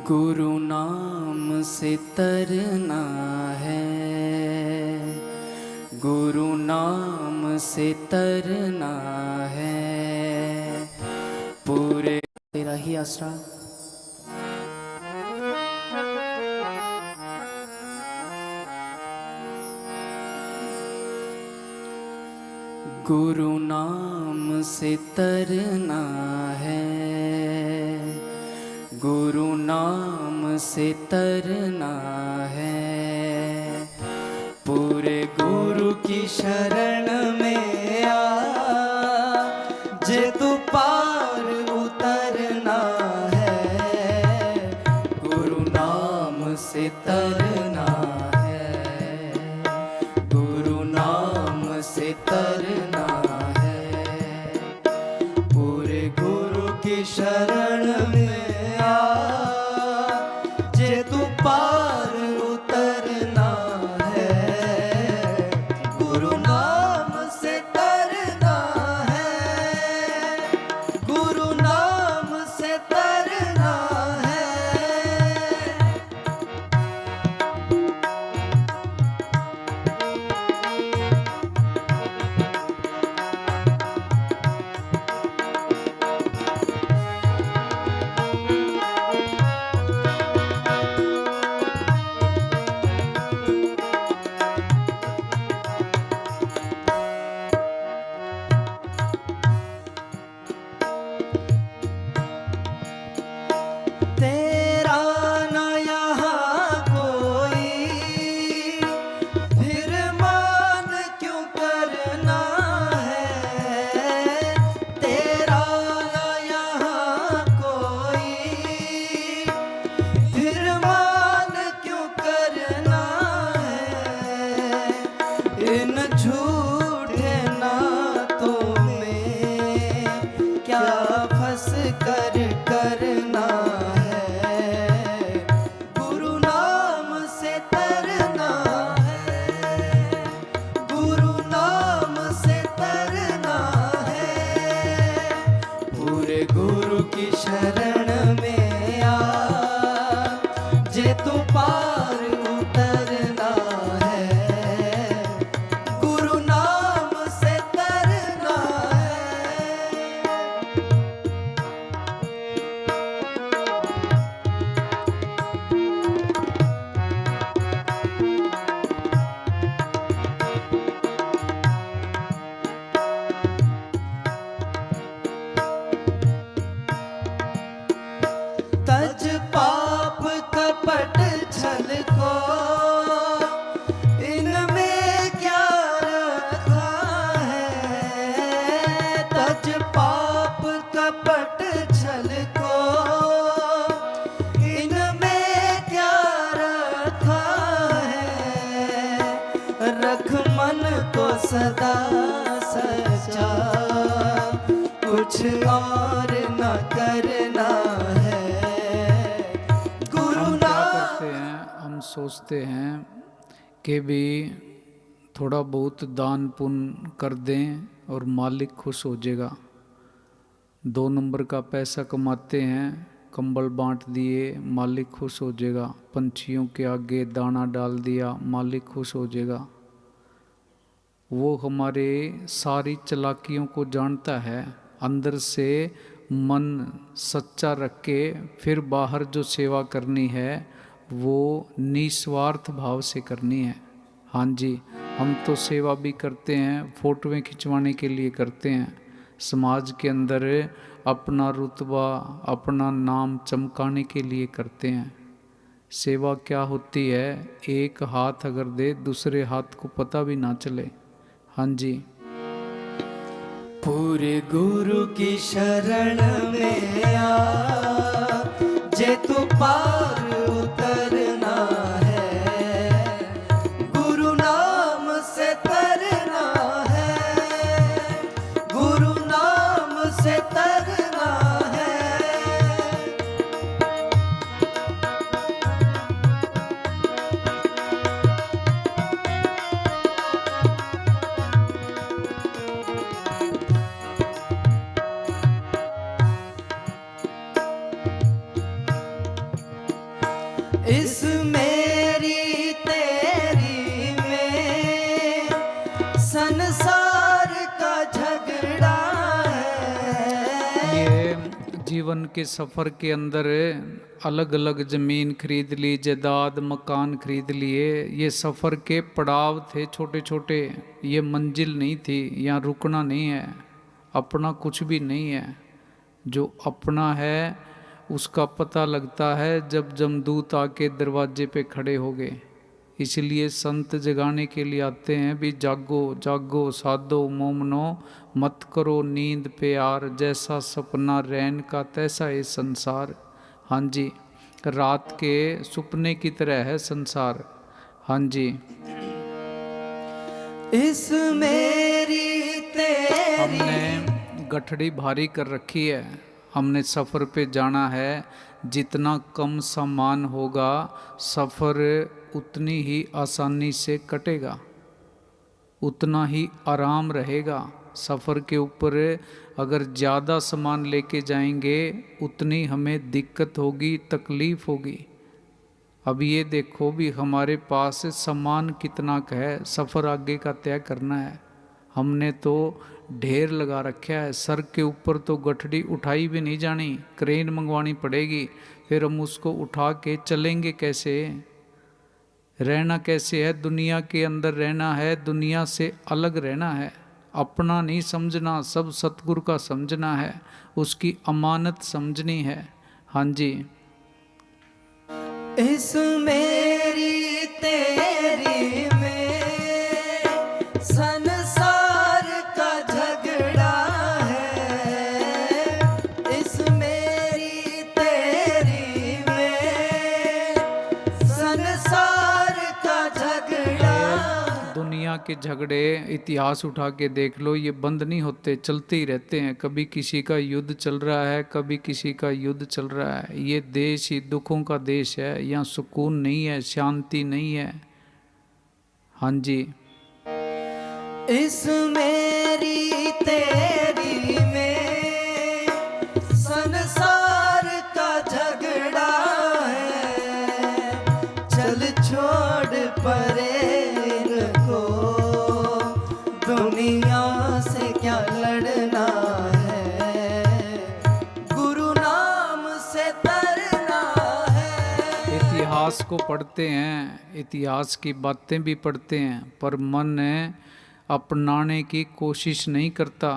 गुरु नाम से तरना है, गुरु नाम से तरना है, पूरे तेरा ही आसरा। गुरु नाम से तरना है, गुरु नाम से तरना है, पूरे गुरु की शरण में आ, जे तू पार उतरना है, गुरु नाम से तरना है, गुरु नाम से तरना है, पूरे गुरु की शरण में जे तू पार उतरना है, गुरु नाम से तरना है, गुरु नाम से तरना है। तेरा ना यहाँ कोई फिर मान क्यों करना है, तेरा ना यहाँ कोई फिर मान क्यों करना है, इन झूठे नातों में क्या फंस कर करना है, गुरु नाम से तरना है, गुरु नाम से तरना है, पूरे गुरु की शरण में आ, जे तू पार उतरना है, गुरु नाम से तरना है। तज पाप कपट छल को इनमें क्या रखा है, तज पाप कपट छल को इनमें क्या रखा है, रख मन को सदा सच्चा, कुछ और न करना है, गुरु नाम। हम सोचते हैं कि भी थोड़ा बहुत दान पुण्य कर दें और मालिक खुश हो जाएगा। 2 नंबर का पैसा कमाते हैं, कंबल बांट दिए, मालिक खुश हो जाएगा। पंछियों के आगे दाना डाल दिया, मालिक खुश हो जाएगा। वो हमारे सारी चालाकियों को जानता है। अंदर से मन सच्चा रख के फिर बाहर जो सेवा करनी है वो निस्वार्थ भाव से करनी है। हाँ जी, हम तो सेवा भी करते हैं, फोटोएं खिंचवाने के लिए करते हैं, समाज के अंदर अपना रुतबा अपना नाम चमकाने के लिए करते हैं। सेवा क्या होती है, एक हाथ अगर दे दूसरे हाथ को पता भी ना चले। हाँ जी, पूरे गुरु की शरण में आ, जे तू पार उतरना है, गुरु नाम से तरना है, गुरु नाम से तरना है। इस मेरी तेरी में संसार का झगड़ा है। ये जीवन के सफ़र के अंदर अलग अलग ज़मीन खरीद ली, जायदाद मकान खरीद लिए, ये सफ़र के पड़ाव थे छोटे छोटे, ये मंजिल नहीं थी, यहाँ रुकना नहीं है। अपना कुछ भी नहीं है। जो अपना है उसका पता लगता है जब जमदूत आके दरवाजे पे खड़े हो गए। इसलिए संत जगाने के लिए आते हैं भी जागो जागो साधो मोमनो, मत करो नींद पे यार, जैसा सपना रैन का तैसा ये संसार। हाँ जी, रात के सपने की तरह है संसार। हाँ जी, इस मेरी तेरी हमने गठड़ी भारी कर रखी है। हमने सफ़र पे जाना है। जितना कम सामान होगा सफ़र उतनी ही आसानी से कटेगा, उतना ही आराम रहेगा। सफ़र के ऊपर अगर ज़्यादा सामान लेके जाएंगे उतनी हमें दिक्कत होगी, तकलीफ़ होगी। अब ये देखो भी हमारे पास सामान कितना का है, सफ़र आगे का तय करना है। हमने तो ढेर लगा रखा है। सर के ऊपर तो गठड़ी उठाई भी नहीं जानी, क्रेन मंगवानी पड़ेगी। फिर हम उसको उठा के चलेंगे कैसे? रहना कैसे है? दुनिया के अंदर रहना है, दुनिया से अलग रहना है। अपना नहीं समझना, सब सतगुरु का समझना है, उसकी अमानत समझनी है। हाँ जी, इस मेरी तेरी में संसार का झगड़ा है। इस मेरी तेरी में संसार का झगड़ा। दुनिया के झगड़े इतिहास उठा के देख लो, ये बंद नहीं होते, चलते ही रहते हैं। कभी किसी का युद्ध चल रहा है, कभी किसी का युद्ध चल रहा है। ये देश ही दुखों का देश है, यहाँ सुकून नहीं है, शांति नहीं है। हाँ जी, इस मेरी तेरी में संसार का झगड़ा है। चल छोड़ परे को, दुनिया से क्या लड़ना है, गुरु नाम से तरना है। इतिहास को पढ़ते हैं, इतिहास की बातें भी पढ़ते हैं, पर मन अपनाने की कोशिश नहीं करता।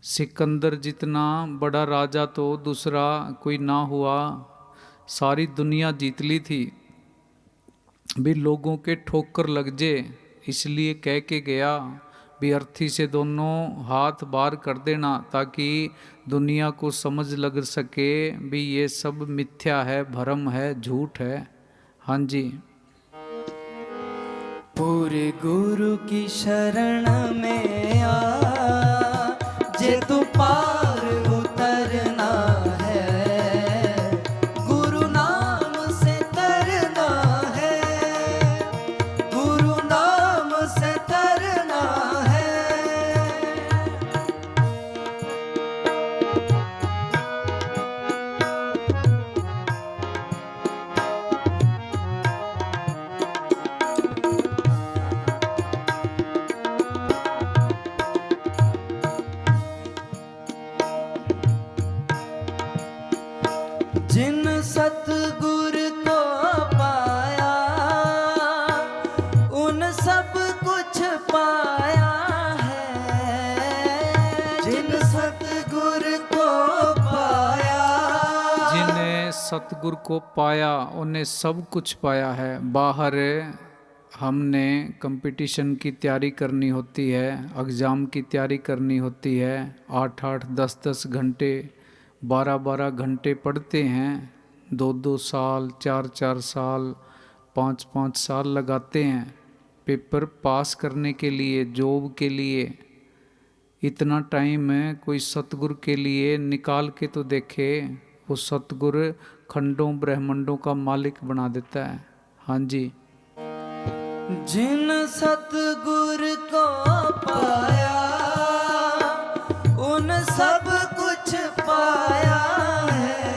सिकंदर जितना बड़ा राजा तो दूसरा कोई ना हुआ। सारी दुनिया जीत ली थी, भी लोगों के ठोकर लग जे, इसलिए कह के गया भी अर्थी से दोनों हाथ बाहर कर देना, ताकि दुनिया को समझ लग सके भी ये सब मिथ्या है, भ्रम है, झूठ है। हाँ जी, पूरे गुरु की शरण में आ, जे तू पार उतरना है, गुरु नाम से तरना है, गुरु नाम से तरना है। जिन सतगुर को पाया उन सब कुछ पाया है। जिन सतगुर को पाया, जिन्हें सतगुरु को पाया उन्हें सब कुछ पाया है। बाहर हमने कंपटीशन की तैयारी करनी होती है, एग्ज़ाम की तैयारी करनी होती है, 8-8, 10-10 घंटे, 12-12 घंटे पढ़ते हैं, 2-2 साल, 4-4 साल, 5-5 साल लगाते हैं पेपर पास करने के लिए, जॉब के लिए। इतना टाइम है कोई सतगुरु के लिए निकाल के तो देखे। वो सतगुरु खंडों ब्रह्मंडों का मालिक बना देता है। हाँ जी, जिन सतगुर को पाया उन सब कुछ पाया है।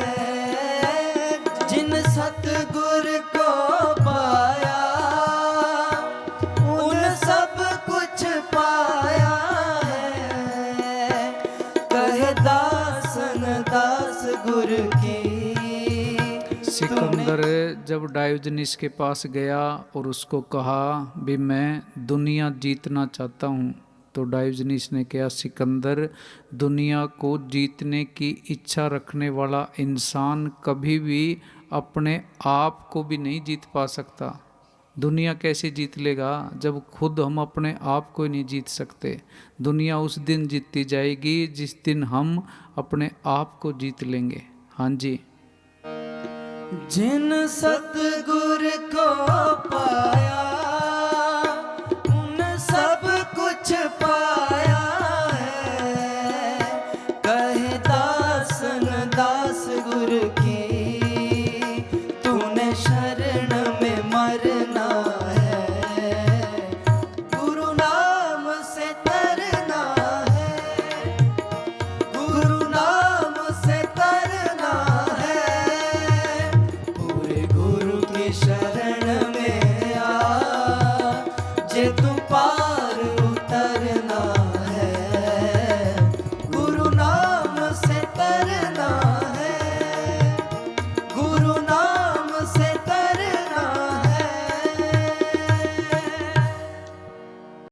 दास गुर की। सिकंदर जब डायोजनीस के पास गया और उसको कहा भी मैं दुनिया जीतना चाहता हूँ, तो डायोजनीस ने कहा सिकंदर, दुनिया को जीतने की इच्छा रखने वाला इंसान कभी भी अपने आप को भी नहीं जीत पा सकता। दुनिया कैसे जीत लेगा जब खुद हम अपने आप को ही नहीं जीत सकते। दुनिया उस दिन जीती जाएगी जिस दिन हम अपने आप को जीत लेंगे। हाँ जी। जिन सतगुर को पाया उन सब कुछ पाया है, कहे दासन दास गुर की।